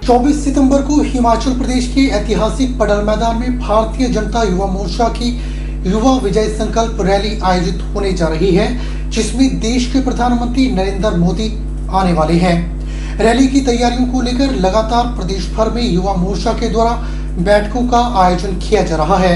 24 सितंबर को हिमाचल प्रदेश के ऐतिहासिक पडल मैदान में भारतीय जनता युवा मोर्चा की युवा विजय संकल्प रैली आयोजित होने जा रही है, जिसमें देश के प्रधानमंत्री नरेंद्र मोदी आने वाले हैं। रैली की तैयारियों को लेकर लगातार प्रदेश भर में युवा मोर्चा के द्वारा बैठकों का आयोजन किया जा रहा है।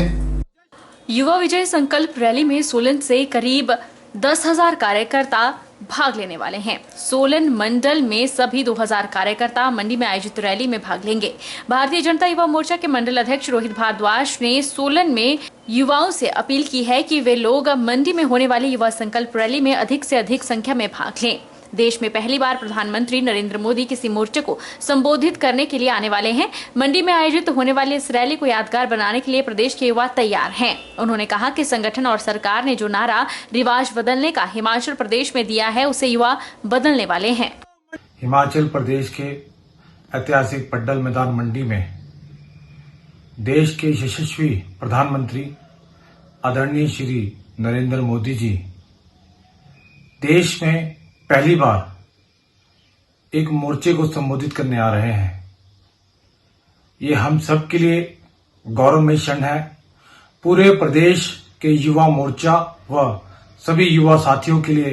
युवा विजय संकल्प रैली में सोलन से करीब 10,000 कार्यकर्ता भाग लेने वाले हैं। सोलन मंडल में सभी 2,000 कार्यकर्ता मंडी में आयोजित रैली में भाग लेंगे। भारतीय जनता युवा मोर्चा के मंडल अध्यक्ष रोहित भारद्वाज ने सोलन में युवाओं से अपील की है कि वे लोग मंडी में होने वाली युवा संकल्प रैली में अधिक से अधिक संख्या में भाग लें। देश में पहली बार प्रधानमंत्री नरेंद्र मोदी किसी मोर्चे को संबोधित करने के लिए आने वाले हैं। मंडी में आयोजित होने वाली इस रैली को यादगार बनाने के लिए प्रदेश के युवा तैयार हैं। उन्होंने कहा कि संगठन और सरकार ने जो नारा रिवाज बदलने का हिमाचल प्रदेश में दिया है, उसे युवा बदलने वाले हैं। हिमाचल प्रदेश के ऐतिहासिक पड्डल मैदान मंडी में देश के यशस्वी प्रधानमंत्री आदरणीय श्री नरेंद्र मोदी जी देश में पहली बार एक मोर्चे को संबोधित करने आ रहे हैं। ये हम सब के लिए गौरवमय क्षण है। पूरे प्रदेश के युवा मोर्चा व सभी युवा साथियों के लिए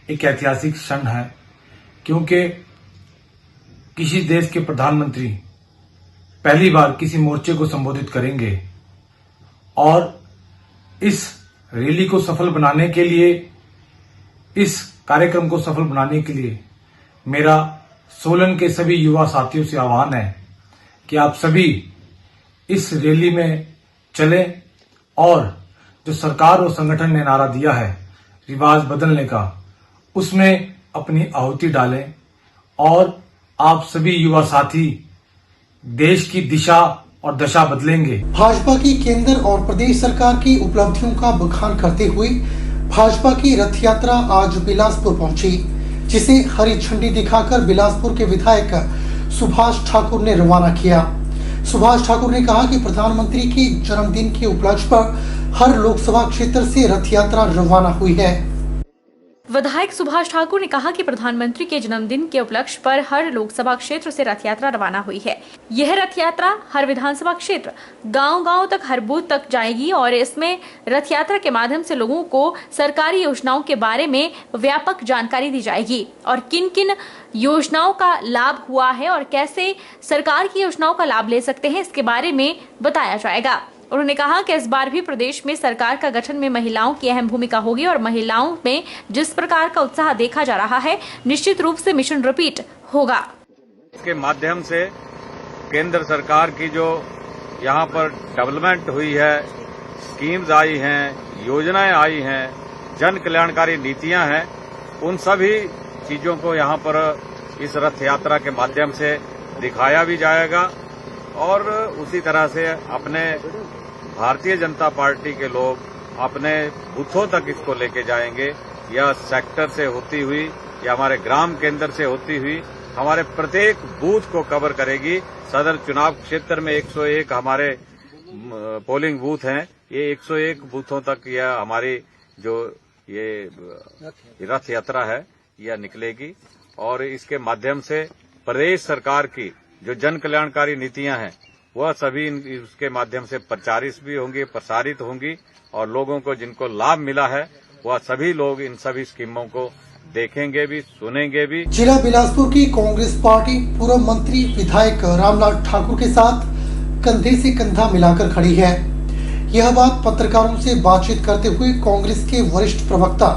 एक ऐतिहासिक क्षण है, क्योंकि किसी देश के प्रधानमंत्री पहली बार किसी मोर्चे को संबोधित करेंगे और इस रैली को सफल बनाने के लिए, इस कार्यक्रम को सफल बनाने के लिए मेरा सोलन के सभी युवा साथियों से आह्वान है कि आप सभी इस रैली में चलें और जो सरकार और संगठन ने नारा दिया है रिवाज बदलने का, उसमें अपनी आहुति डालें और आप सभी युवा साथी देश की दिशा और दशा बदलेंगे। भाजपा की केंद्र और प्रदेश सरकार की उपलब्धियों का बखान करते हुए भाजपा की रथ यात्रा आज बिलासपुर पहुंची, जिसे हरी झंडी दिखाकर बिलासपुर के विधायक सुभाष ठाकुर ने रवाना किया। सुभाष ठाकुर ने कहा कि प्रधानमंत्री के जन्मदिन के उपलक्ष्य पर हर लोकसभा क्षेत्र से रथ यात्रा रवाना हुई है। विधायक सुभाष ठाकुर ने कहा कि प्रधानमंत्री के जन्मदिन के उपलक्ष्य पर हर लोकसभा क्षेत्र से रथ यात्रा रवाना हुई है। यह रथ यात्रा हर विधानसभा क्षेत्र, गांव-गांव तक, हर बूथ तक जाएगी और इसमें रथ यात्रा के माध्यम से लोगों को सरकारी योजनाओं के बारे में व्यापक जानकारी दी जाएगी और किन-किन योजनाओं का लाभ हुआ है और कैसे सरकार की योजनाओं का लाभ ले सकते हैं, इसके बारे में बताया जाएगा। उन्होंने कहा कि इस बार भी प्रदेश में सरकार का गठन में महिलाओं की अहम भूमिका होगी और महिलाओं में जिस प्रकार का उत्साह देखा जा रहा है, निश्चित रूप से मिशन रिपीट होगा। इसके माध्यम से केंद्र सरकार की जो यहाँ पर डेवलपमेंट हुई है, स्कीम्स आई हैं, योजनाएं आई हैं, जन कल्याणकारी नीतियां हैं, उन सभी चीजों को यहाँ पर इस रथ यात्रा के माध्यम से दिखाया भी जाएगा और उसी तरह से अपने भारतीय जनता पार्टी के लोग अपने बूथों तक इसको लेके जाएंगे। या सेक्टर से होती हुई या हमारे ग्राम केंद्र से होती हुई हमारे प्रत्येक बूथ को कवर करेगी। सदर चुनाव क्षेत्र में 101 हमारे पोलिंग बूथ हैं। ये 101 बूथों तक यह हमारी जो ये रथ यात्रा है यह निकलेगी और इसके माध्यम से प्रदेश सरकार की जो जन कल्याणकारी नीतियां हैं वह सभी उसके माध्यम से प्रचारित भी होंगी, प्रसारित होंगी और लोगों को जिनको लाभ मिला है वह सभी लोग इन सभी स्कीमों को देखेंगे भी, सुनेंगे भी। जिला बिलासपुर की कांग्रेस पार्टी पूर्व मंत्री विधायक रामलाल ठाकुर के साथ कंधे से कंधा मिलाकर खड़ी है। यह बात पत्रकारों से बातचीत करते हुए कांग्रेस के वरिष्ठ प्रवक्ता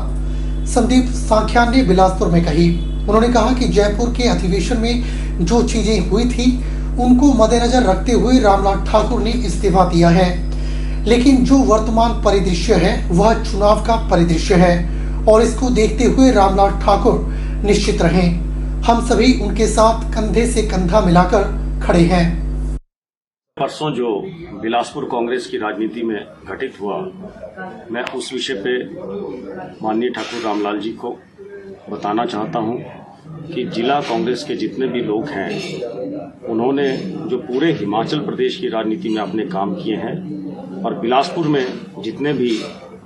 संदीप सांख्यान ने बिलासपुर में कही। उन्होंने कहा कि जयपुर के अधिवेशन में जो चीजें हुई थी उनको मद्देनजर रखते हुए रामलाल ठाकुर ने इस्तीफा दिया है, लेकिन जो वर्तमान परिदृश्य है वह चुनाव का परिदृश्य है और इसको देखते हुए रामलाल ठाकुर निश्चित रहें। हम सभी उनके साथ कंधे से कंधा मिलाकर खड़े हैं। परसों जो बिलासपुर कांग्रेस की राजनीति में घटित हुआ, मैं उस विषय पे माननीय ठाकुर रामलाल जी को बताना चाहता हूं कि जिला कांग्रेस के जितने भी लोग हैं उन्होंने जो पूरे हिमाचल प्रदेश की राजनीति में अपने काम किए हैं और बिलासपुर में जितने भी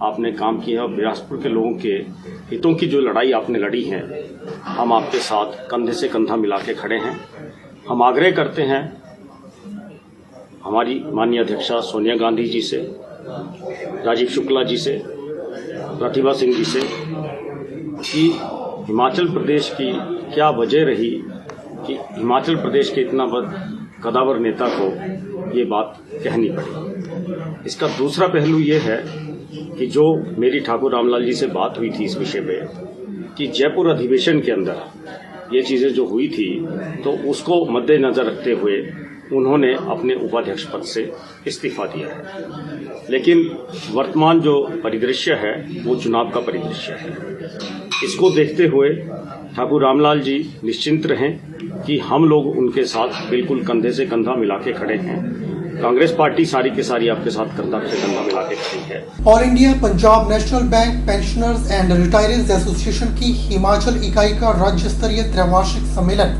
आपने काम किया है और बिलासपुर के लोगों के हितों की जो लड़ाई आपने लड़ी है, हम आपके साथ कंधे से कंधा मिला के खड़े हैं हम आग्रह करते हैं हमारी माननीय अध्यक्षा सोनिया गांधी जी से, राजीव शुक्ला जी से, प्रतिभा सिंह जी से कि हिमाचल प्रदेश की क्या वजह रही कि हिमाचल प्रदेश के इतना कदावर नेता को ये बात कहनी पड़ी। इसका दूसरा पहलू ये है कि जो मेरी ठाकुर रामलाल जी से बात हुई थी इस विषय पे कि जयपुर अधिवेशन के अंदर ये चीज़ें जो हुई थी तो उसको मद्देनजर रखते हुए उन्होंने अपने उपाध्यक्ष पद से इस्तीफा दिया है। लेकिन वर्तमान जो परिदृश्य है वो चुनाव का परिदृश्य है। इसको देखते हुए ठाकुर रामलाल जी निश्चिंत रहें कि हम लोग उनके साथ बिल्कुल कंधे से कंधा मिला के खड़े हैं। कांग्रेस पार्टी सारी की सारी आपके साथ कंधा से कंधा मिला के खड़ी है। All India Punjab national bank pensioners and retires association की हिमाचल इकाई का राज्य स्तरीय त्रैवार्षिक सम्मेलन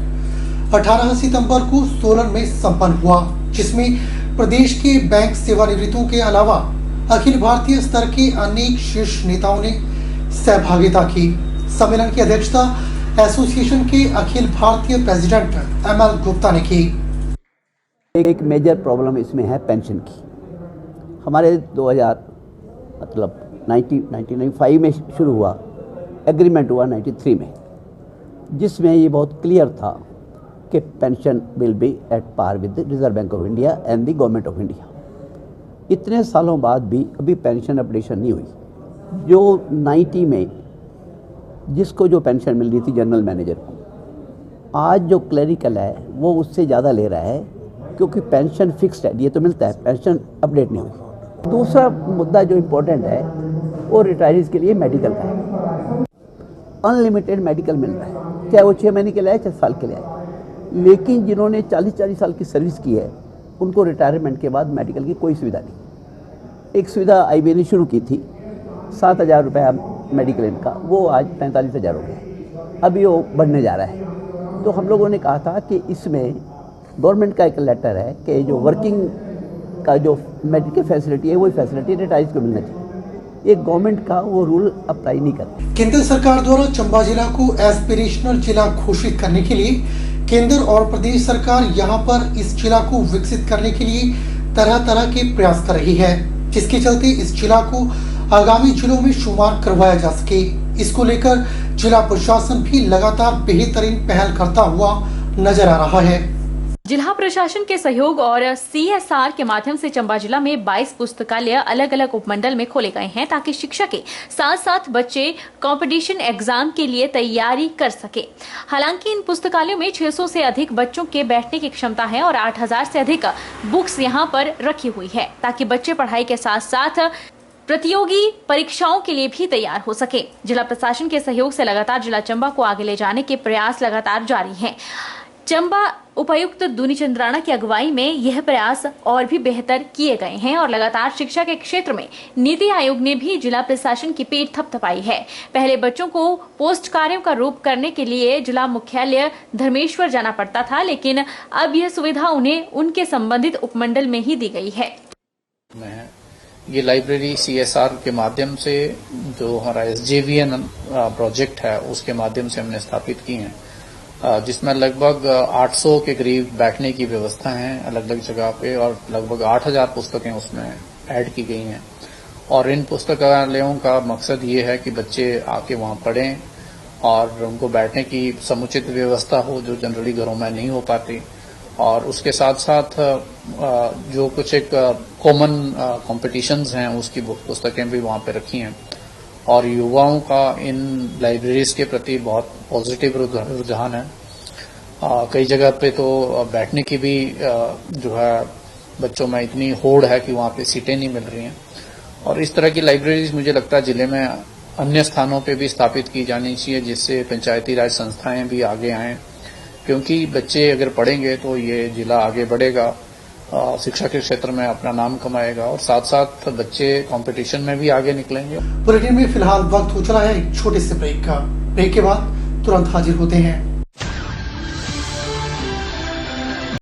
18 सितंबर को सोलन में संपन्न हुआ, जिसमें प्रदेश के बैंक सेवानिवृत्तों के अलावा अखिल भारतीय स्तर के अनेक शीर्ष नेताओं ने सहभागिता की। सम्मेलन की अध्यक्षता एसोसिएशन के अखिल भारतीय प्रेसिडेंट ML गुप्ता ने की। एक मेजर प्रॉब्लम इसमें है पेंशन की। हमारे 1995 में शुरू हुआ, एग्रीमेंट हुआ 93 में, जिसमें ये बहुत क्लियर था कि pension will be at par with Reserve Bank of India and the government of India. इतने सालों बाद भी अभी पेंशन अपडेशन नहीं हुई। जो 90 में जिसको जो पेंशन मिल रही थी जनरल मैनेजर को, आज जो क्लरिकल है वो उससे ज़्यादा ले रहा है, क्योंकि पेंशन फिक्स्ड है, ये तो मिलता है, पेंशन अपडेट नहीं हुई। दूसरा मुद्दा जो इम्पोर्टेंट है वो रिटायरीज के लिए मेडिकल का है। अनलिमिटेड मेडिकल मिल रहा है, चाहे वो 6 महीने के लिए आए, चाहे साल के लिए आए। लेकिन जिन्होंने 40-40 साल की सर्विस की है उनको रिटायरमेंट के बाद मेडिकल की कोई सुविधा नहीं। एक सुविधा IBA ने शुरू की थी, 7,000 रुपया मेडिकल इनका, वो आज 45,000 हो गया, अभी वो बढ़ने जा रहा है। तो हम लोगों ने कहा था कि इसमें गवर्नमेंट का एक लेटर है कि जो वर्किंग का जो मेडिकल फैसिलिटी है वही फैसिलिटी रिटायर्स को मिलना चाहिए। ये गवर्नमेंट का वो रूल अप्लाई नहीं करता। केंद्र सरकार द्वारा चंबा जिला को एस्पिरेशनल जिला घोषित करने के लिए केंद्र और प्रदेश सरकार यहां पर इस जिला को विकसित करने के लिए तरह तरह के प्रयास कर रही है, जिसके चलते इस जिला को आगामी जिलों में शुमार करवाया जा सके। इसको लेकर जिला प्रशासन भी लगातार बेहतरीन पहल करता हुआ नजर आ रहा है। जिला प्रशासन के सहयोग और CSR के माध्यम से चंबा जिला में 22 पुस्तकालय अलग अलग उपमंडल में खोले गए हैं, ताकि शिक्षा के साथ साथ बच्चे कंपटीशन एग्जाम के लिए तैयारी कर सके। हालांकि इन पुस्तकालयों में 600 से अधिक बच्चों के बैठने की क्षमता है और 8,000 से अधिक बुक्स यहां पर रखी हुई है, ताकि बच्चे पढ़ाई के साथ साथ प्रतियोगी परीक्षाओं के लिए भी तैयार हो सके। जिला प्रशासन के सहयोग से लगातार जिला चंबा को आगे ले जाने के प्रयास लगातार जारी हैं। चंबा उपायुक्त दुनी चंद्राना की अगुवाई में यह प्रयास और भी बेहतर किए गए हैं और लगातार शिक्षा के क्षेत्र में नीति आयोग ने भी जिला प्रशासन की पीठ थपथपाई है। पहले बच्चों को पोस्ट कार्यों का रूप करने के लिए जिला मुख्यालय धर्मेश्वर जाना पड़ता था, लेकिन अब यह सुविधा उन्हें उनके संबंधित उपमंडल में ही दी गई है। ये लाइब्रेरी CSR के माध्यम से, जो हमारा SJVN प्रोजेक्ट है उसके माध्यम से हमने स्थापित की हैं, जिसमें लगभग 800 के करीब बैठने की व्यवस्था है अलग अलग जगह पे, और लगभग 8,000 पुस्तकें उसमें ऐड की गई हैं। और इन पुस्तकालयों का मकसद ये है कि बच्चे आके वहाँ पढ़ें और उनको बैठने की समुचित व्यवस्था हो, जो जनरली घरों में नहीं हो पाती। और उसके साथ साथ जो कुछ एक कॉमन कॉम्पिटिशंस हैं उसकी पुस्तकें भी वहाँ पे रखी हैं। और युवाओं का इन लाइब्रेरीज के प्रति बहुत पॉजिटिव रुझान है। कई जगह पे तो बैठने की भी जो है बच्चों में इतनी होड़ है कि वहाँ पे सीटें नहीं मिल रही हैं। और इस तरह की लाइब्रेरीज मुझे लगता है जिले में अन्य स्थानों पे भी स्थापित की जानी चाहिए, जिससे पंचायती राज संस्थाएं भी आगे आएं, क्योंकि बच्चे अगर पढ़ेंगे तो ये जिला आगे बढ़ेगा, शिक्षा के क्षेत्र में अपना नाम कमाएगा और साथ साथ बच्चे कंपटीशन में भी आगे निकलेंगे। बुलेटिन में फिलहाल वक्त हो चला है एक छोटे से ब्रेक का। ब्रेक के बाद तुरंत हाजिर होते हैं।